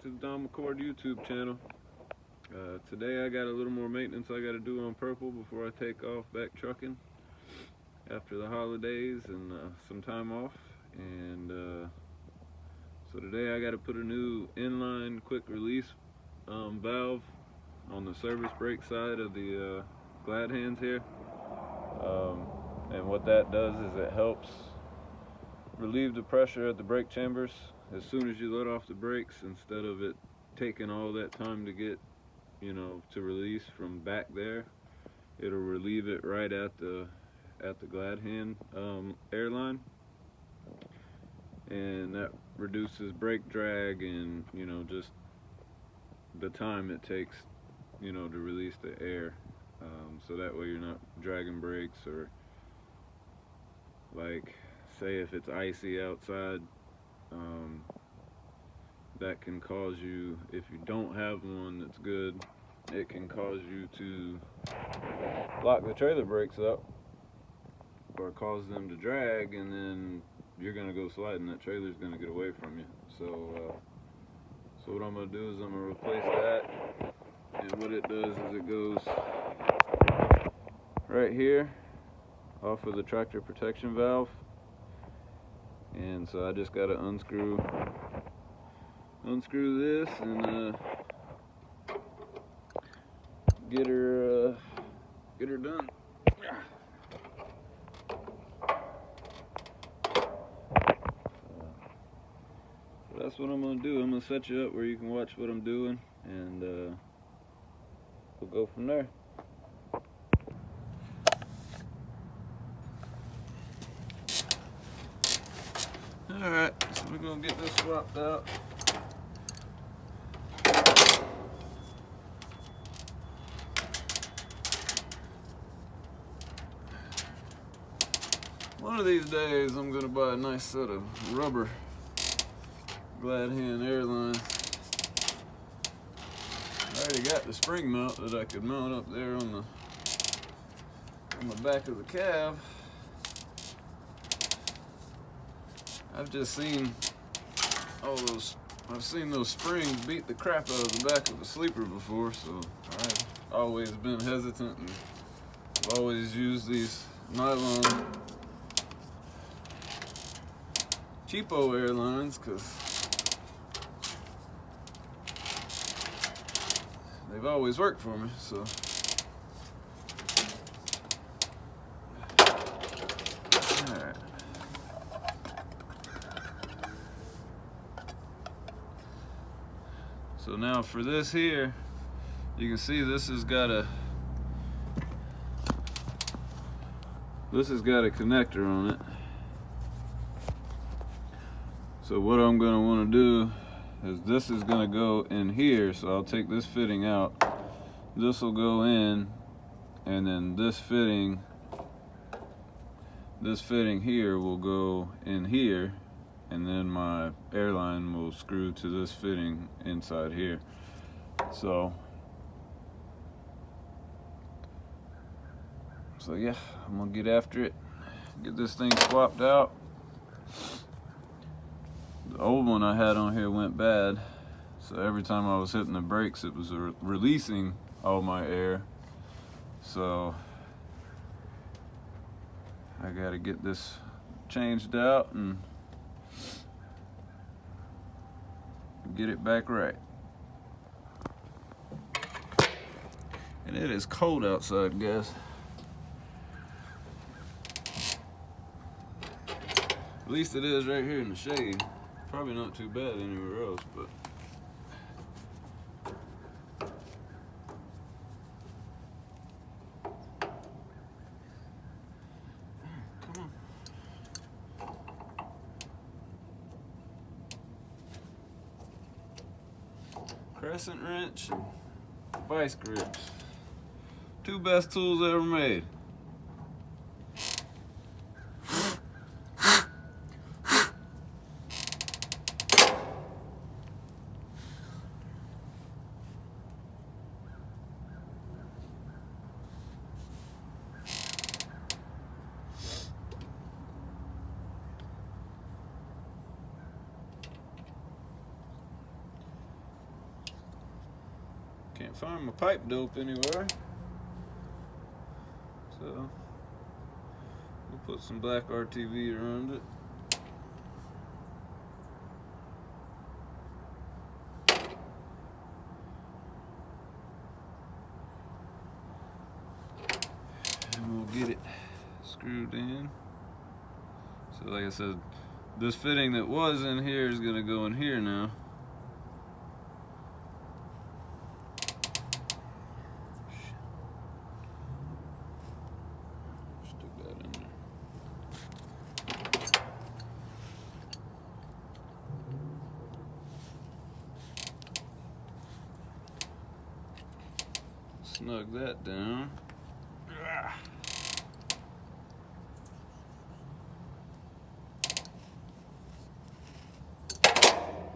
to the Don McCord YouTube channel. Today I got a little more maintenance I got to do on Purple before I take off back trucking after the holidays and some time off. And so today I got to put a new inline quick release valve on the service brake side of the glad hands here. And what that does is it helps relieve the pressure at the brake chambers as soon as you let off the brakes, instead of it taking all that time to get, to release from back there. It'll relieve it right at the glad hand airline, and that reduces brake drag and just the time it takes to release the air, so that way you're not dragging brakes, or like say if it's icy outside, that can cause you, if you don't have one that's good, it can cause you to lock the trailer brakes up or cause them to drag, and then you're gonna go sliding. That trailer's gonna get away from you. So what I'm gonna do is I'm gonna replace that, and what it does is it goes right here off of the tractor protection valve. And so I just gotta unscrew this and get her done. So that's what I'm gonna do. I'm gonna set you up where you can watch what I'm doing, and we'll go from there. Alright, so we're gonna get this swapped out. One of these days I'm gonna buy a nice set of rubber glad hand Airline. I already got the spring mount that I could mount up there on the back of the cab. I've just seen I've seen those springs beat the crap out of the back of a sleeper before, so I've always been hesitant, and I've always used these nylon cheapo Airlines because they've always worked for me. So alright. So now for this here, you can see this has got a connector on it. So what I'm going to want to do is this is going to go in here, so I'll take this fitting out. This will go in, and then this fitting here will go in here, and then my Airline will screw to this fitting inside here. So yeah, I'm gonna get after it, get this thing swapped out. The old one I had on here went bad, so every time I was hitting the brakes it was releasing all my air. So I gotta get this changed out and get it back right. And it is cold outside, guys. At least it is right here in the shade. Probably not too bad anywhere else, but come on. Crescent wrench and vice grips. Two best tools ever made. Can't find my pipe dope anywhere. So we'll put some black RTV around it. And we'll get it screwed in. So like I said, this fitting that was in here is going to go in here now. Stick that in there. Snug that down.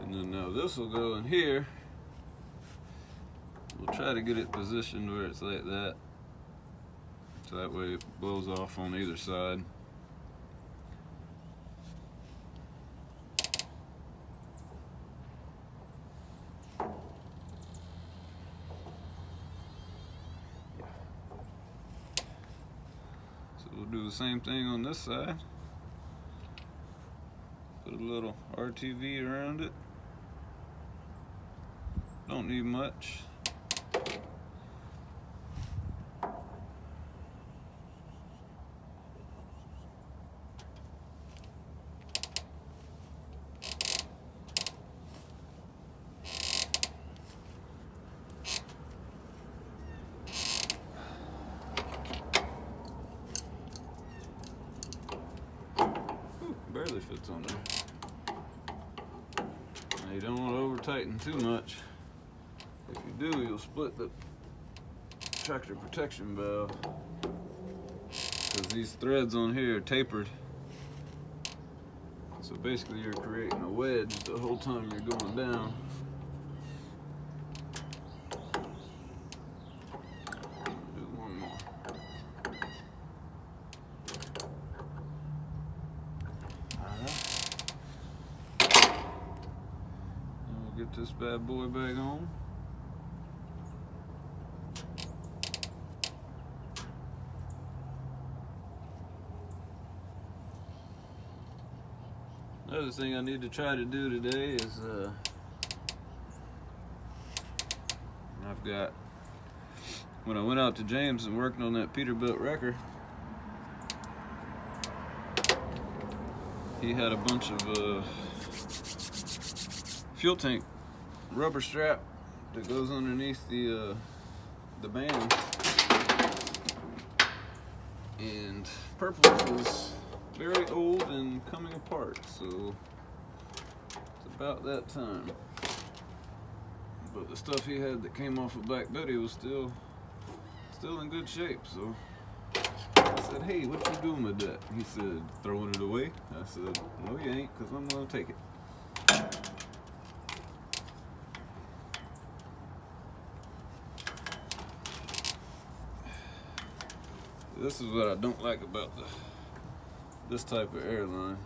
And then now this will go in here. We'll try to get it positioned where it's like that, so that way it blows off on either side. So we'll do the same thing on this side. Put a little RTV around it. Don't need much. Ooh, barely fits on there. Now you don't want to over tighten too much. If you do, you'll split the tractor protection valve, because these threads on here are tapered. So basically you're creating a wedge the whole time you're going down. Do one more. And we'll get this bad boy back on. Another thing I need to try to do today is I've got, when I went out to James and worked on that Peterbilt wrecker, he had a bunch of fuel tank rubber strap that goes underneath the band, and purple is very old and coming apart, so it's about that time. But the stuff he had that came off of Black Betty was still in good shape, so I said, "Hey, what you doing with that?" He said, "Throwing it away." I said, "No, you ain't, because I'm gonna take it." This is what I don't like about this type of airline.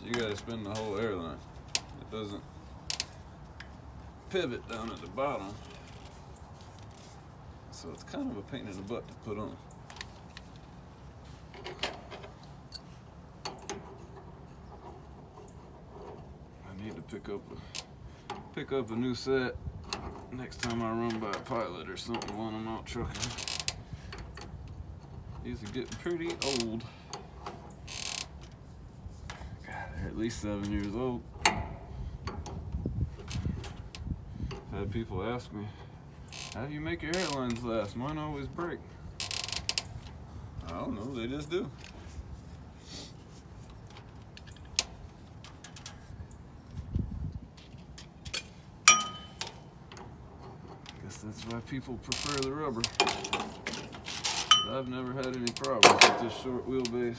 You gotta spin the whole airline. It doesn't pivot down at the bottom, so it's kind of a pain in the butt to put on. I need to pick up a new set next time I run by a pilot or something when I'm out trucking. These are getting pretty old. They're at least 7 years old. I've had people ask me, "How do you make your airlines last? Mine always break." I don't know, they just do. Guess that's why people prefer the rubber. But I've never had any problems with this short wheelbase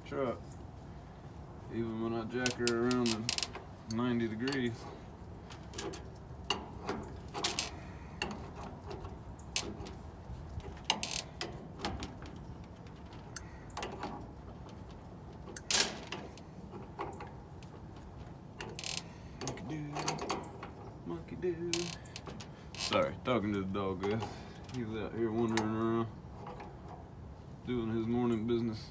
truck. Even when I jack her around in 90 degrees. Monkey do, monkey do. Sorry, talking to the dog, guys. He's out here wandering around, doing his morning business.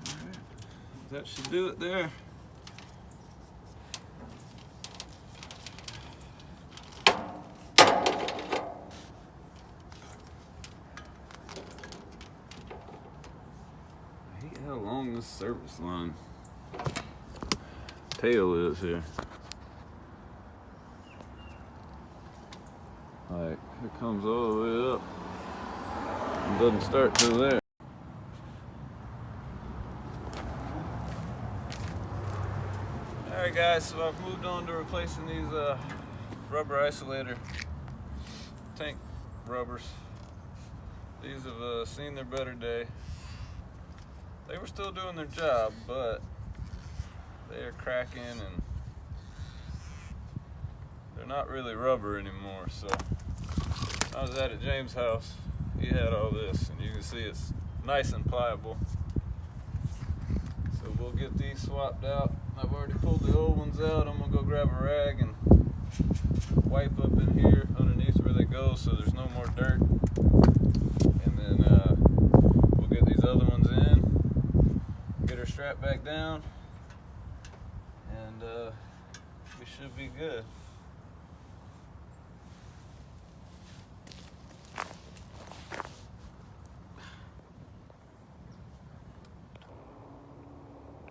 Alright, that should do it there. I hate how long this service line tail is here. Like, it comes all the way up and doesn't start till there. Alright guys, so I've moved on to replacing these rubber isolator tank rubbers. These have seen their better day. They were still doing their job, but they are cracking and they're not really rubber anymore. So I was at James' house. He had all this, and you can see it's nice and pliable. So we'll get these swapped out. I've already pulled the old ones out. I'm gonna go grab a rag and wipe up in here underneath where they go so there's no more dirt. And then we'll get these other ones in, get her strapped back down, and we should be good.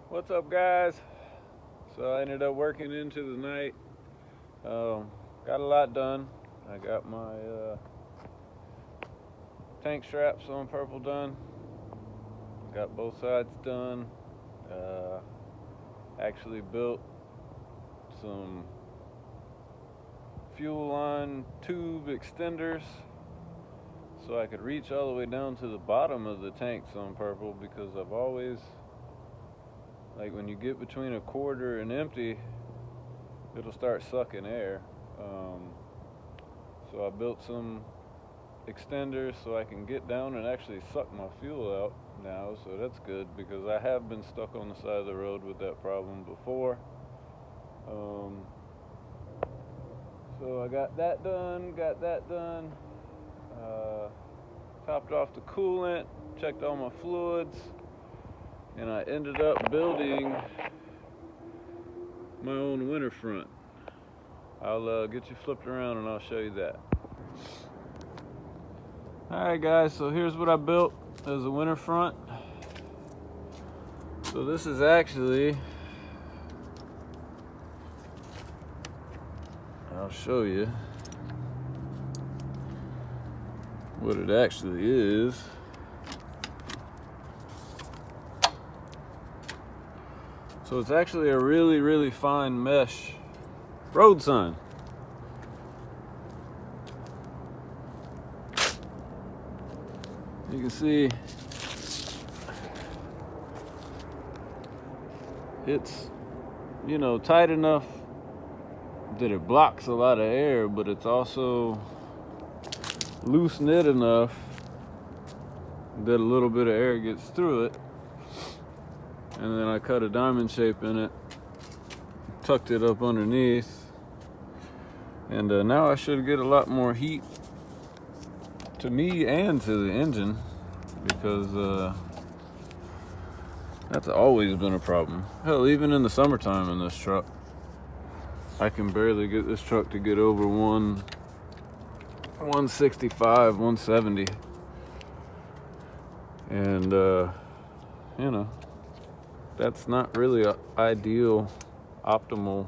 What's up, guys? So I ended up working into the night. Got a lot done. I got my tank straps on purple done. Got both sides done. Actually built some fuel line tube extenders so I could reach all the way down to the bottom of the tanks on purple, because I've always, like, when you get between a quarter and empty, it'll start sucking air. So I built some extenders so I can get down and actually suck my fuel out now, so that's good, because I have been stuck on the side of the road with that problem before. So I got that done, topped off the coolant, checked all my fluids, and I ended up building my own winter front. I'll get you flipped around and I'll show you that. Alright guys, so here's what I built as a winter front. So this is actually, I'll show you what it actually is. So it's actually a really, really fine mesh road sign. You can see it's, you know, tight enough that it blocks a lot of air, but it's also loose knit enough that a little bit of air gets through it. And then I cut a diamond shape in it, tucked it up underneath, and now I should get a lot more heat to me and to the engine, because that's always been a problem. Hell, even in the summertime in this truck, I can barely get this truck to get over 165, 170. And, you know, that's not really an ideal, optimal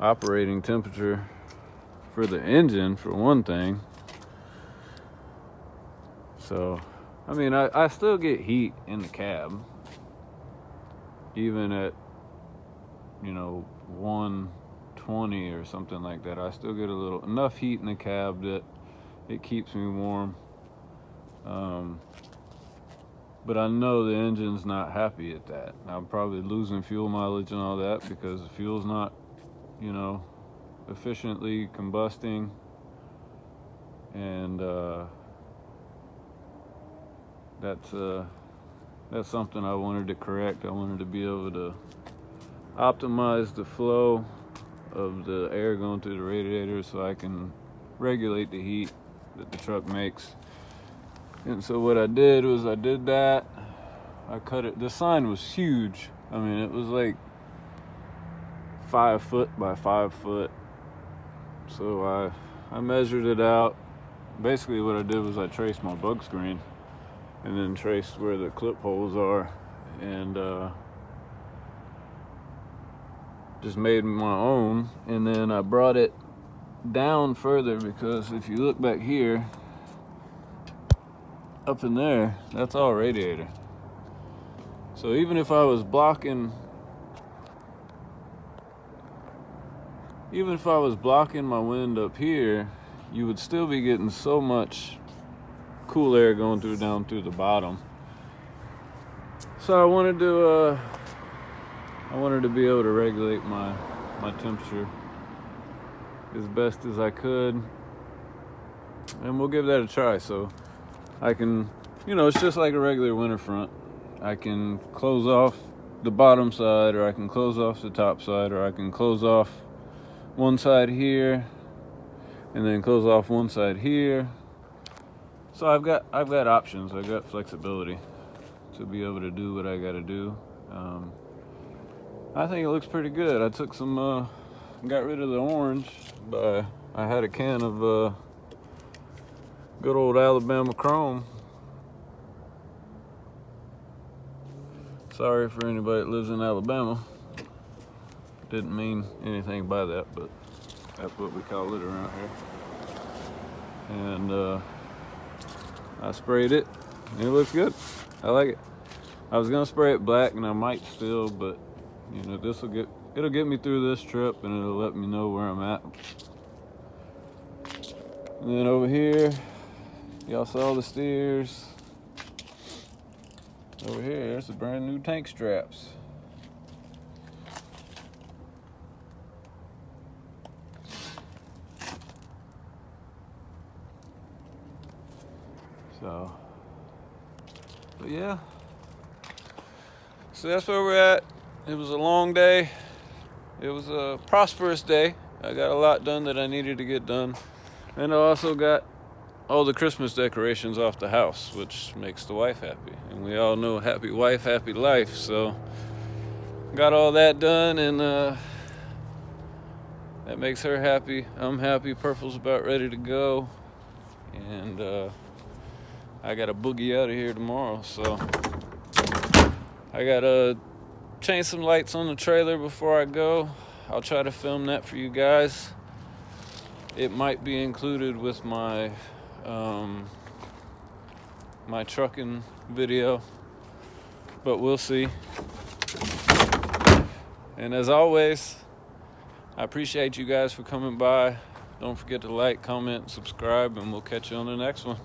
operating temperature for the engine, for one thing. So, I mean, I still get heat in the cab, even at, you know, 120 or something like that. I still get enough heat in the cab that it keeps me warm. But I know the engine's not happy at that. I'm probably losing fuel mileage and all that because the fuel's not, you know, efficiently combusting. And that's something I wanted to correct. I wanted to be able to optimize the flow of the air going through the radiator so I can regulate the heat that the truck makes. And so what I did was I did that. I cut it. The sign was huge. I mean, it was like 5 foot by 5 foot. So I measured it out. Basically what I did was I traced my bug screen and then traced where the clip holes are, and just made my own. And then I brought it down further, because if you look back here, up in there, that's all radiator. So even if I was blocking my wind up here, you would still be getting so much cool air going down through the bottom. So I wanted to be able to regulate my temperature as best as I could, and we'll give that a try. So I can, it's just like a regular winter front. I can close off the bottom side, or I can close off the top side, or I can close off one side here and then close off one side here. So I've got options. I've got flexibility to be able to do what I got to do. I think it looks pretty good. I took got rid of the orange, but I had a can of good old Alabama Chrome. Sorry for anybody that lives in Alabama. Didn't mean anything by that, but that's what we call it around here. And I sprayed it, and it looks good. I like it. I was gonna spray it black, and I might still, but it'll get me through this trip, and it'll let me know where I'm at. And then over here, y'all saw the steers. Over here, there's the brand new tank straps. So, but yeah. So that's where we're at. It was a long day. It was a prosperous day. I got a lot done that I needed to get done. And I also got all the Christmas decorations off the house, which makes the wife happy. And we all know happy wife, happy life. So got all that done, and that makes her happy. I'm happy. Purple's about ready to go. And I got to boogie out of here tomorrow. So I got to change some lights on the trailer before I go. I'll try to film that for you guys. It might be included with my my trucking video, but we'll see. And as always, I appreciate you guys for coming by. Don't forget to like, comment, subscribe, and we'll catch you on the next one.